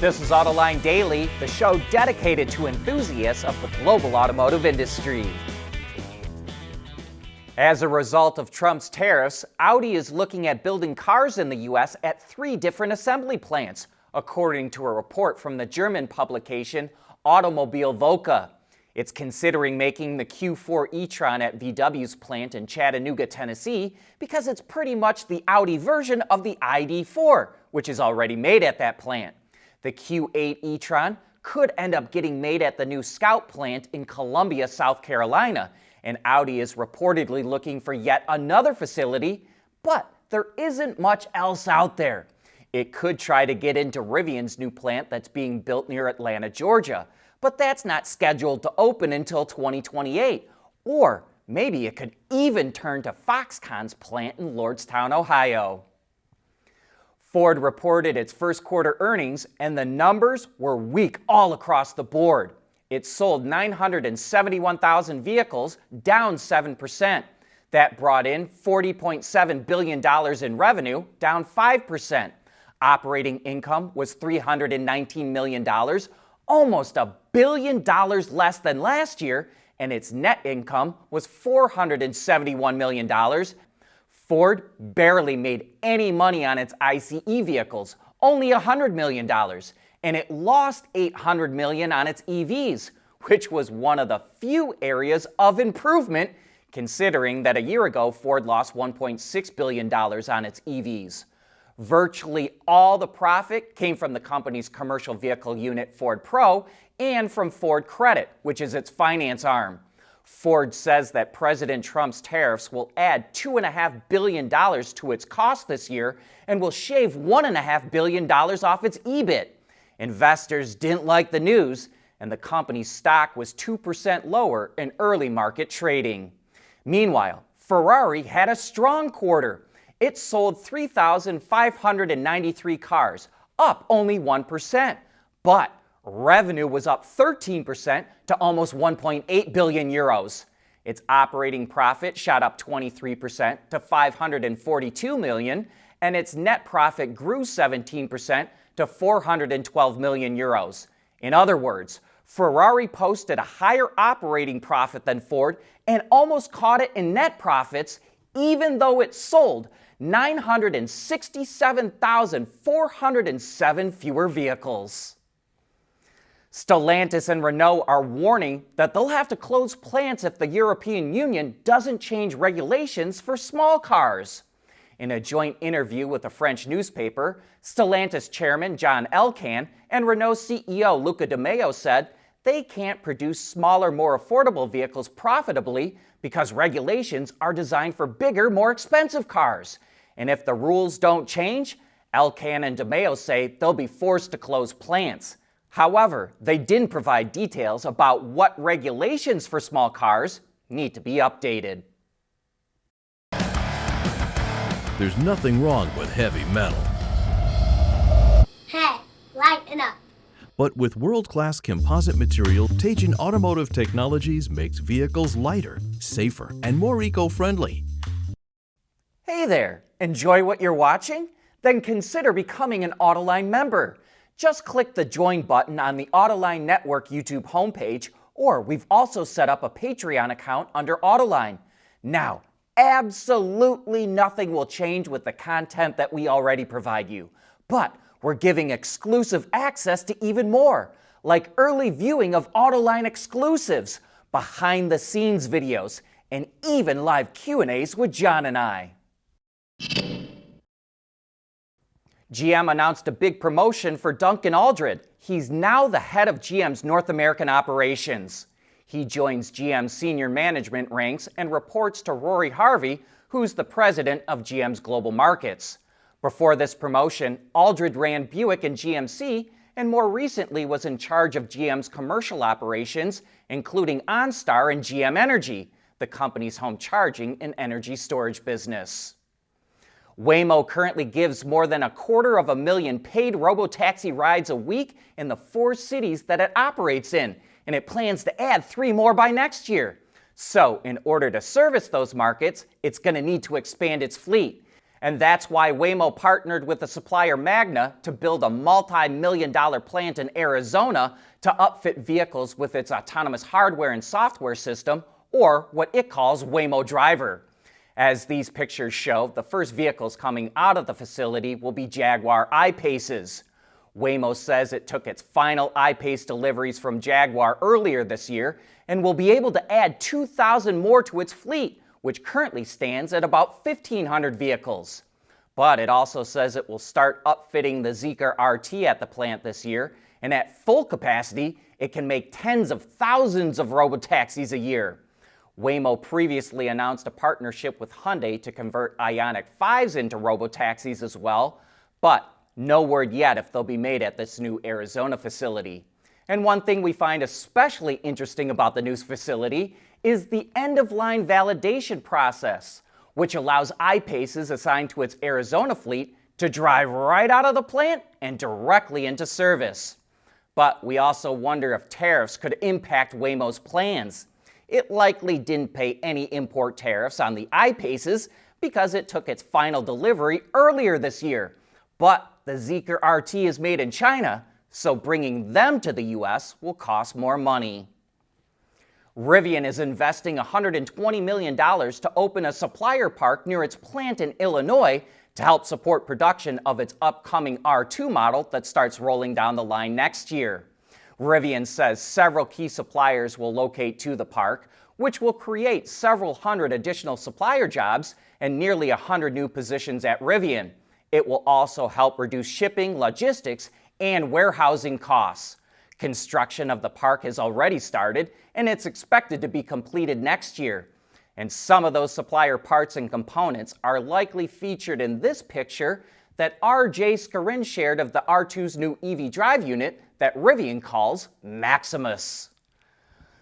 This is Autoline Daily, the show dedicated to enthusiasts of the global automotive industry. As a result of Trump's tariffs, Audi is looking at building cars in the U.S. at 3 different assembly plants, according to a report from the German publication Automobile Woche. It's considering making the Q4 e-tron at VW's plant in Chattanooga, Tennessee, because it's pretty much the Audi version of the ID.4, which is already made at that plant. The Q8 e-tron could end up getting made at the new Scout plant in Columbia, South Carolina, and Audi is reportedly looking for yet another facility, but there isn't much else out there. It could try to get into Rivian's new plant that's being built near Atlanta, Georgia, but that's not scheduled to open until 2028, or maybe it could even turn to Foxconn's plant in Lordstown, Ohio. Ford reported its first quarter earnings, and the numbers were weak all across the board. It sold 971,000 vehicles, down 7%. That brought in $40.7 billion in revenue, down 5%. Operating income was $319 million, almost $1 billion less than last year, and its net income was $471 million. Ford barely made any money on its ICE vehicles, only $100 million, and it lost $800 million on its EVs, which was one of the few areas of improvement, considering that a year ago Ford lost $1.6 billion on its EVs. Virtually all the profit came from the company's commercial vehicle unit Ford Pro and from Ford Credit, which is its finance arm. Ford says that President Trump's tariffs will add $2.5 billion to its cost this year and will shave $1.5 billion off its EBIT. Investors didn't like the news, and the company's stock was 2% lower in early market trading. Meanwhile, Ferrari had a strong quarter. It sold 3,593 cars, up only 1%, but revenue was up 13% to almost 1.8 billion euros. Its operating profit shot up 23% to 542 million, and its net profit grew 17% to 412 million euros. In other words, Ferrari posted a higher operating profit than Ford and almost caught it in net profits, even though it sold 967,407 fewer vehicles. Stellantis and Renault are warning that they'll have to close plants if the European Union doesn't change regulations for small cars. In a joint interview with a French newspaper, Stellantis chairman John Elkann and Renault CEO Luca De Meo said they can't produce smaller, more affordable vehicles profitably because regulations are designed for bigger, more expensive cars. And if the rules don't change, Elkann and De Meo say they'll be forced to close plants. However, they didn't provide details about what regulations for small cars need to be updated. There's nothing wrong with heavy metal. Hey, lighten up. But with world-class composite material, Teijin Automotive Technologies makes vehicles lighter, safer, and more eco-friendly. Hey there, enjoy what you're watching? Then consider becoming an Autoline member. Just click the Join button on the Autoline Network YouTube homepage, or we've also set up a Patreon account under Autoline. Now, absolutely nothing will change with the content that we already provide you, but we're giving exclusive access to even more, like early viewing of Autoline exclusives, behind-the-scenes videos, and even live Q&As with John and I. GM announced a big promotion for Duncan Aldred. He's now the head of GM's North American operations. He joins GM's senior management ranks and reports to Rory Harvey, who's the president of GM's global markets. Before this promotion, Aldred ran Buick and GMC, and more recently was in charge of GM's commercial operations, including OnStar and GM Energy, the company's home charging and energy storage business. Waymo currently gives more than 250,000 paid robotaxi rides a week in the 4 cities that it operates in, and it plans to add 3 more by next year. So, in order to service those markets, it's going to need to expand its fleet. And that's why Waymo partnered with the supplier Magna to build a multi-million-dollar plant in Arizona to upfit vehicles with its autonomous hardware and software system, or what it calls Waymo Driver. As these pictures show, the first vehicles coming out of the facility will be Jaguar I-Paces. Waymo says it took its final I-Pace deliveries from Jaguar earlier this year and will be able to add 2,000 more to its fleet, which currently stands at about 1,500 vehicles. But it also says it will start upfitting the Zeekr RT at the plant this year, and at full capacity, it can make tens of thousands of robotaxis a year. Waymo previously announced a partnership with Hyundai to convert Ioniq 5s into robotaxis as well, but no word yet if they'll be made at this new Arizona facility. And one thing we find especially interesting about the new facility is the end-of-line validation process, which allows I-Paces assigned to its Arizona fleet to drive right out of the plant and directly into service. But we also wonder if tariffs could impact Waymo's plans. It likely didn't pay any import tariffs on the I-Paces because it took its final delivery earlier this year. But the Zeekr RT is made in China, so bringing them to the US will cost more money. Rivian is investing $120 million to open a supplier park near its plant in Illinois to help support production of its upcoming R2 model that starts rolling down the line next year. Rivian says several key suppliers will locate to the park, which will create several hundred additional supplier jobs and nearly 100 new positions at Rivian. It will also help reduce shipping, logistics, and warehousing costs. Construction of the park has already started, and it's expected to be completed next year. And some of those supplier parts and components are likely featured in this picture that R.J. Scarin shared of the R2's new EV drive unit that Rivian calls Maximus.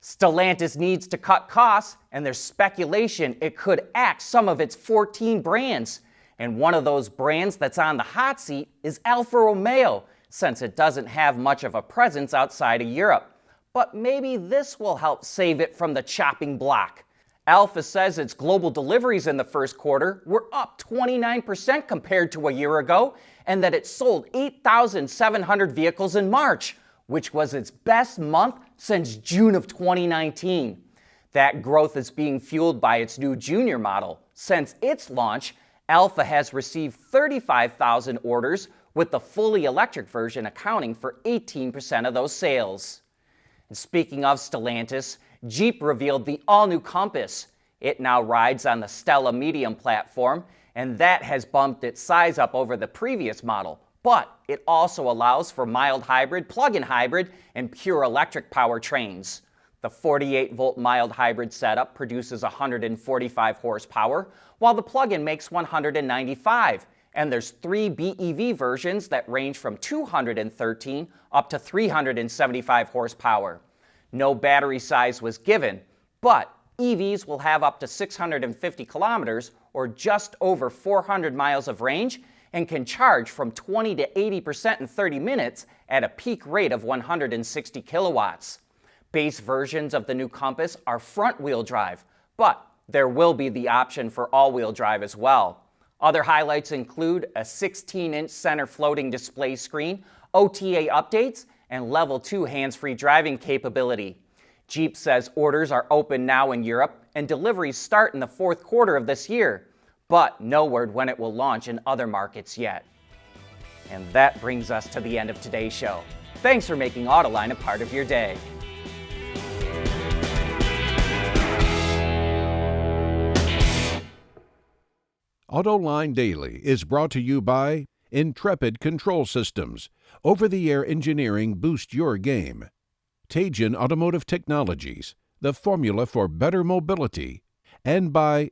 Stellantis needs to cut costs, and there's speculation it could axe some of its 14 brands. And one of those brands that's on the hot seat is Alfa Romeo, since it doesn't have much of a presence outside of Europe. But maybe this will help save it from the chopping block. Alfa says its global deliveries in the first quarter were up 29% compared to a year ago, and that it sold 8,700 vehicles in March, which was its best month since June of 2019. That growth is being fueled by its new Junior model. Since its launch, Alfa has received 35,000 orders, with the fully electric version accounting for 18% of those sales. And speaking of Stellantis, Jeep revealed the all-new Compass. It now rides on the Stella Medium platform, and that has bumped its size up over the previous model. But it also allows for mild hybrid, plug-in hybrid, and pure electric powertrains. The 48-volt mild hybrid setup produces 145 horsepower, while the plug-in makes 195. And there's 3 BEV versions that range from 213 up to 375 horsepower. No battery size was given, but EVs will have up to 650 kilometers or just over 400 miles of range and can charge from 20 to 80% in 30 minutes at a peak rate of 160 kilowatts. Base versions of the new Compass are front-wheel drive, but there will be the option for all-wheel drive as well. Other highlights include a 16-inch center floating display screen, OTA updates, and Level 2 hands-free driving capability. Jeep says orders are open now in Europe and deliveries start in the fourth quarter of this year, but no word when it will launch in other markets yet. And that brings us to the end of today's show. Thanks for making Autoline a part of your day. Autoline Daily is brought to you by Intrepid Control Systems. Over-the-air engineering boost your game. Teijin Automotive Technologies, the formula for better mobility. And by